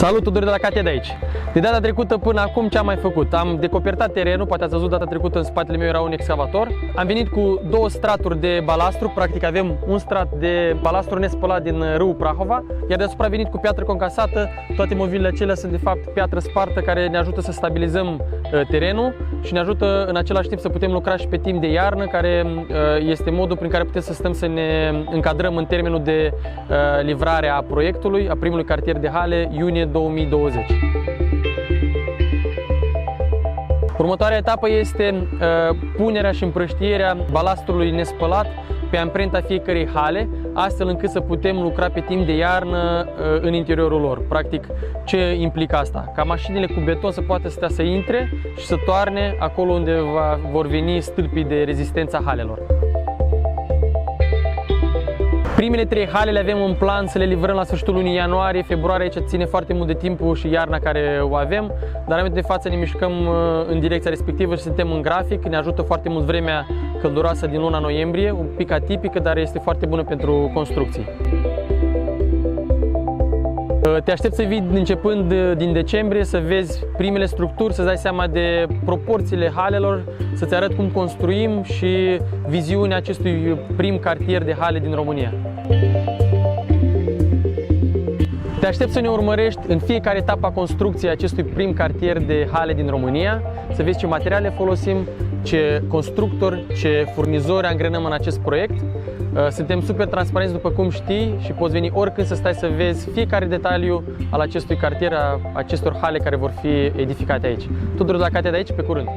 Salut, Tudor de la Katia de aici. De data trecută până acum ce am mai făcut? Am decopertat terenul, poate ați văzut data trecută în spatele meu era un excavator. Am venit cu două straturi de balastru, practic avem un strat de balastru nespălat din râul Prahova, iar deasupra a venit cu piatră concasată. Toate movilele acelea sunt de fapt piatră spartă care ne ajută să stabilizăm terenul și ne ajută în același timp să putem lucra și pe timp de iarnă, care este modul prin care putem să stăm să ne încadrăm în termenul de livrare a proiectului, a primului cartier de hale, iunie 2020. Următoarea etapă este punerea și împrăștierea balastrului nespălat pe amprenta fiecărei hale, astfel încât să putem lucra pe timp de iarnă în interiorul lor. Practic, ce implică asta? Ca mașinile cu beton să poată să intre și să toarne acolo unde vor veni stâlpii de rezistență a halelor. Primele 3 hale le avem în plan să le livrăm la sfârșitul lunii ianuarie, februarie, aici ține foarte mult de timpul și iarna care o avem, dar în momentul de față ne mișcăm în direcția respectivă și suntem în grafic, ne ajută foarte mult vremea călduroasă din luna noiembrie, un pic atipică, dar este foarte bună pentru construcții. Te aștept să vii începând din decembrie, să vezi primele structuri, să-ți dai seama de proporțiile halelor, să-ți arăt cum construim și viziunea acestui prim cartier de hale din România. Te aștept să ne urmărești în fiecare etapă a construcției acestui prim cartier de hale din România, să vezi ce materiale folosim, ce constructori, ce furnizori angrenăm în acest proiect. Suntem super transparenți, după cum știi, și poți veni oricând să stai să vezi fiecare detaliu al acestui cartier, a acestor hale care vor fi edificate aici. Tudor de la Katia de aici, pe curând!